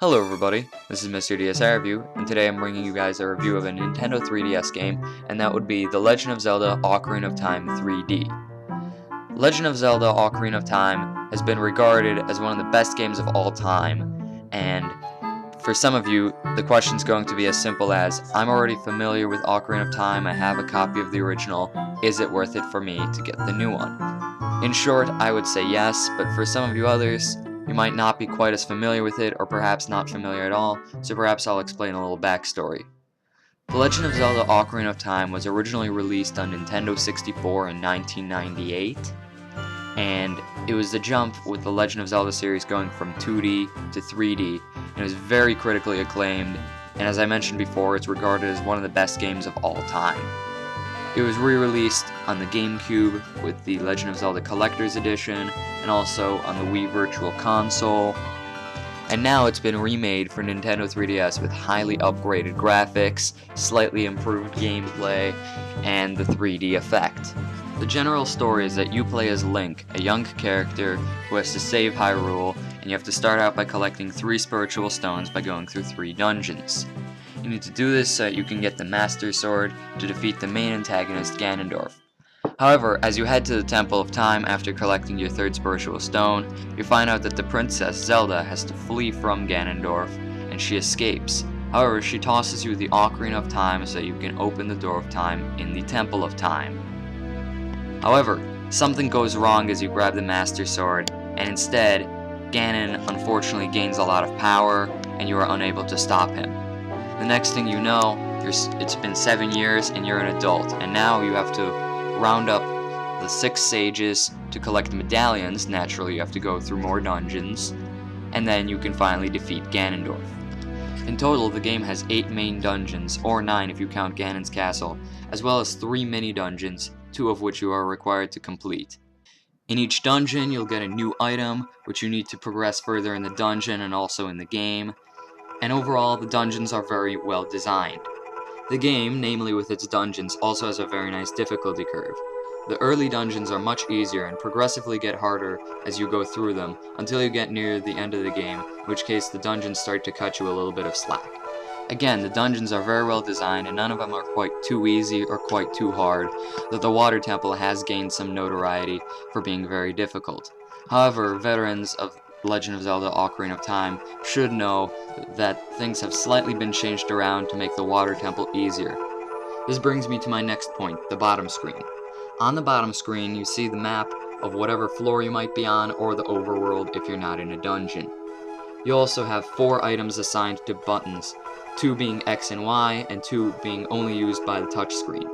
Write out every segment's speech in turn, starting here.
Hello everybody, this is Mr. DSI Review, and today I'm bringing you guys a review of a Nintendo 3DS game, and that would be The Legend of Zelda Ocarina of Time 3D. Legend of Zelda Ocarina of Time has been regarded as one of the best games of all time, and for some of you, the question's going to be as simple as, I'm already familiar with Ocarina of Time, I have a copy of the original, is it worth it for me to get the new one? In short, I would say yes, but for some of you others, you might not be quite as familiar with it, or perhaps not familiar at all, so perhaps I'll explain a little backstory. The Legend of Zelda Ocarina of Time was originally released on Nintendo 64 in 1998, and it was the jump with the Legend of Zelda series going from 2D to 3D, and it was very critically acclaimed, and as I mentioned before, it's regarded as one of the best games of all time. It was re-released on the GameCube with the Legend of Zelda Collector's Edition, and also on the Wii Virtual Console. And now it's been remade for Nintendo 3DS with highly upgraded graphics, slightly improved gameplay, and the 3D effect. The general story is that you play as Link, a young character who has to save Hyrule, and you have to start out by collecting 3 spiritual stones by going through 3 dungeons. You need to do this so that you can get the Master Sword to defeat the main antagonist, Ganondorf. However, as you head to the Temple of Time after collecting your 3rd spiritual stone, you find out that the Princess Zelda has to flee from Ganondorf, and she escapes. However, she tosses you the Ocarina of Time so you can open the Door of Time in the Temple of Time. However, something goes wrong as you grab the Master Sword, and instead, Ganon unfortunately gains a lot of power, and you are unable to stop him. The next thing you know, it's been 7 years and you're an adult, and now you have to round up the 6 sages to collect medallions. Naturally, you have to go through more dungeons, and then you can finally defeat Ganondorf. In total, the game has 8 main dungeons, or 9 if you count Ganon's castle, as well as 3 mini dungeons, 2 of which you are required to complete. In each dungeon, you'll get a new item, which you need to progress further in the dungeon and also in the game. And overall, the dungeons are very well designed. The game, namely with its dungeons, also has a very nice difficulty curve. The early dungeons are much easier and progressively get harder as you go through them until you get near the end of the game, in which case the dungeons start to cut you a little bit of slack. Again, the dungeons are very well designed and none of them are quite too easy or quite too hard, though the Water Temple has gained some notoriety for being very difficult. However, veterans of Legend of Zelda Ocarina of Time should know that things have slightly been changed around to make the Water Temple easier. This brings me to my next point, the bottom screen. On the bottom screen, you see the map of whatever floor you might be on, or the overworld if you're not in a dungeon. You also have 4 items assigned to buttons, 2 being X and Y, and 2 being only used by the touchscreen.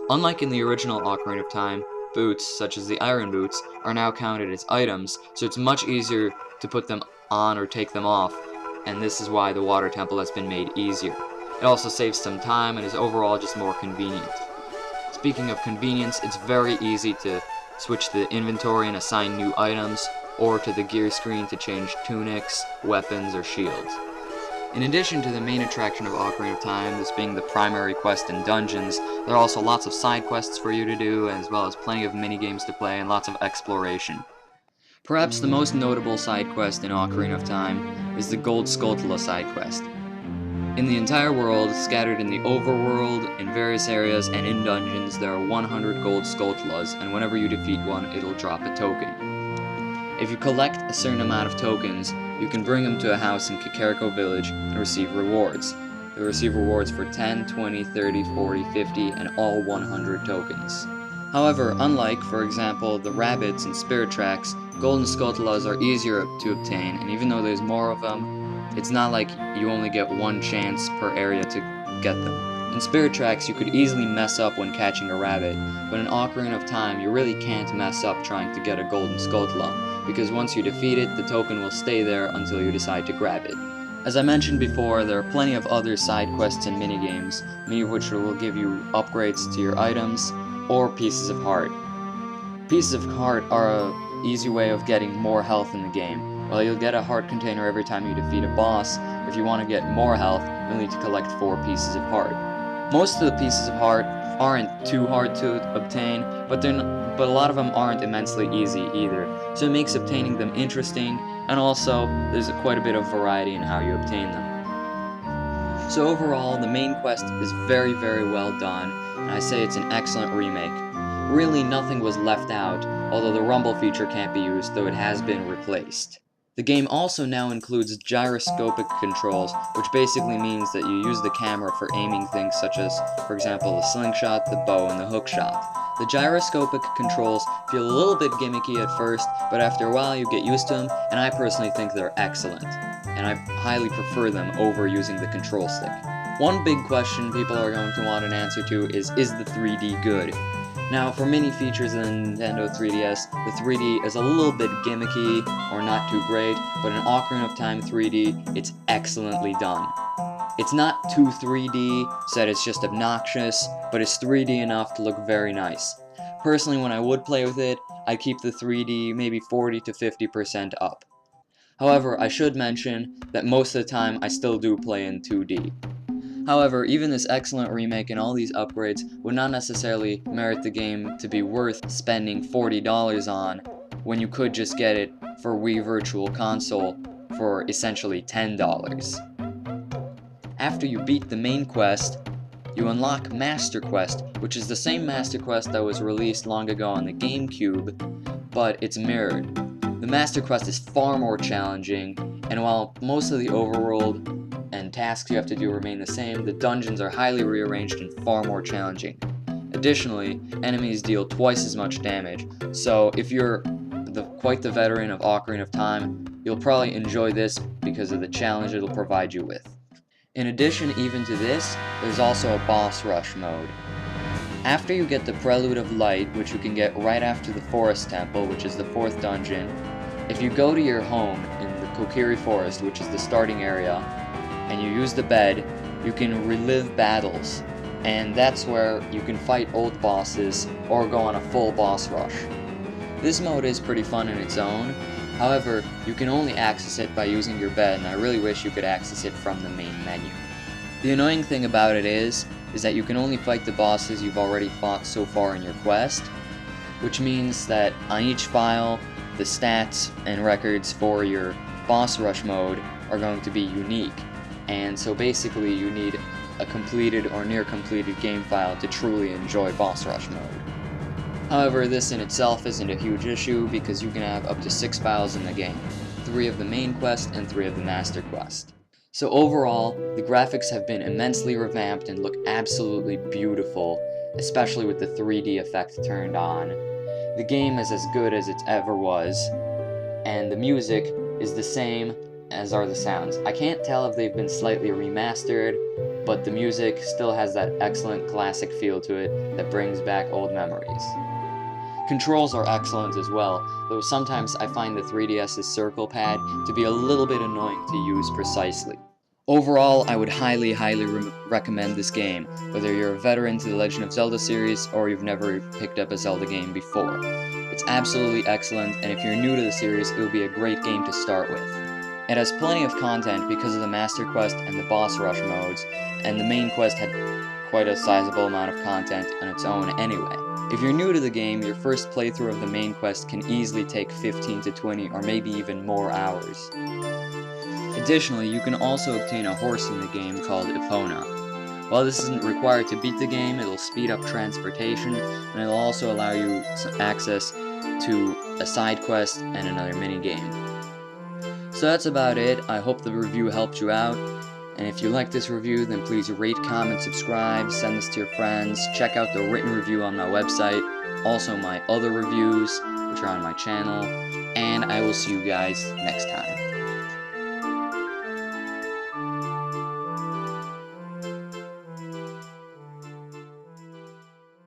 Unlike in the original Ocarina of Time, boots, such as the iron boots, are now counted as items, so it's much easier to put them on or take them off, and this is why the Water Temple has been made easier. It also saves some time and is overall just more convenient. Speaking of convenience, it's very easy to switch the inventory and assign new items, or to the gear screen to change tunics, weapons, or shields. In addition to the main attraction of Ocarina of Time, this being the primary quest and dungeons, there are also lots of side quests for you to do, as well as plenty of mini-games to play and lots of exploration. Perhaps the most notable side quest in Ocarina of Time is the Gold Skulltula side quest. In the entire world, scattered in the overworld, in various areas, and in dungeons, there are 100 Gold Skulltulas, and whenever you defeat one, it'll drop a token. If you collect a certain amount of tokens, you can bring them to a house in Kakariko Village and receive rewards. You'll receive rewards for 10, 20, 30, 40, 50, and all 100 tokens. However, unlike, for example, the rabbits and spirit tracks, golden skulltulas are easier to obtain, and even though there's more of them, it's not like you only get one chance per area to get them. In spirit tracks, you could easily mess up when catching a rabbit, but in Ocarina of Time, you really can't mess up trying to get a golden skulltula, because once you defeat it, the token will stay there until you decide to grab it. As I mentioned before, there are plenty of other side quests and minigames, many of which will give you upgrades to your items, or pieces of heart. Pieces of heart are an easy way of getting more health in the game. While you'll get a heart container every time you defeat a boss, if you want to get more health, you'll need to collect 4 pieces of heart. Most of the pieces of heart aren't too hard to obtain, but a lot of them aren't immensely easy either, so it makes obtaining them interesting and also there's quite a bit of variety in how you obtain them. So overall, the main quest is very, very well done, and I say it's an excellent remake. Really, nothing was left out, although the rumble feature can't be used, though it has been replaced. The game also now includes gyroscopic controls, which basically means that you use the camera for aiming things such as, for example, the slingshot, the bow, and the hookshot. The gyroscopic controls feel a little bit gimmicky at first, but after a while you get used to them, and I personally think they're excellent. And I highly prefer them over using the control stick. One big question people are going to want an answer to is the 3D good? Now, for many features in Nintendo 3DS, the 3D is a little bit gimmicky or not too great, but in Ocarina of Time 3D, it's excellently done. It's not too 3D, so that it's just obnoxious, but it's 3D enough to look very nice. Personally, when I would play with it, I'd keep the 3D maybe 40 to 50% up. However, I should mention that most of the time I still do play in 2D. However, even this excellent remake and all these upgrades would not necessarily merit the game to be worth spending $40 on when you could just get it for Wii Virtual Console for essentially $10. After you beat the main quest, you unlock Master Quest, which is the same Master Quest that was released long ago on the GameCube, but it's mirrored. The Master Quest is far more challenging, and while most of the overworld and tasks you have to do remain the same, the dungeons are highly rearranged and far more challenging. Additionally, enemies deal twice as much damage, so if you're quite the veteran of Ocarina of Time, you'll probably enjoy this because of the challenge it'll provide you with. In addition even to this, there's also a boss rush mode. After you get the Prelude of Light, which you can get right after the Forest Temple, which is the 4th dungeon, if you go to your home in the Kokiri Forest, which is the starting area, and you use the bed, you can relive battles, and that's where you can fight old bosses or go on a full boss rush. This mode is pretty fun in its own, however, you can only access it by using your bed, and I really wish you could access it from the main menu. The annoying thing about it is that you can only fight the bosses you've already fought so far in your quest, which means that on each file, the stats and records for your boss rush mode are going to be unique, and so basically you need a completed or near completed game file to truly enjoy boss rush mode. However, this in itself isn't a huge issue because you can have up to 6 files in the game, 3 of the main quest and 3 of the master quest. So overall, the graphics have been immensely revamped and look absolutely beautiful, especially with the 3D effect turned on. The game is as good as it ever was, and the music is the same as are the sounds. I can't tell if they've been slightly remastered, but the music still has that excellent classic feel to it that brings back old memories. Controls are excellent as well, though sometimes I find the 3DS's circle pad to be a little bit annoying to use precisely. Overall, I would highly recommend this game, whether you're a veteran to the Legend of Zelda series or you've never picked up a Zelda game before. It's absolutely excellent, and if you're new to the series, it will be a great game to start with. It has plenty of content because of the Master Quest and the Boss Rush modes, and the main quest had quite a sizable amount of content on its own anyway. If you're new to the game, your first playthrough of the main quest can easily take 15 to 20 or maybe even more hours. Additionally, you can also obtain a horse in the game called Epona. While this isn't required to beat the game, it'll speed up transportation, and it'll also allow you access to a side quest and another minigame. So that's about it. I hope the review helped you out. And if you like this review, then please rate, comment, subscribe, send this to your friends, check out the written review on my website, also my other reviews, which are on my channel, and I will see you guys next time.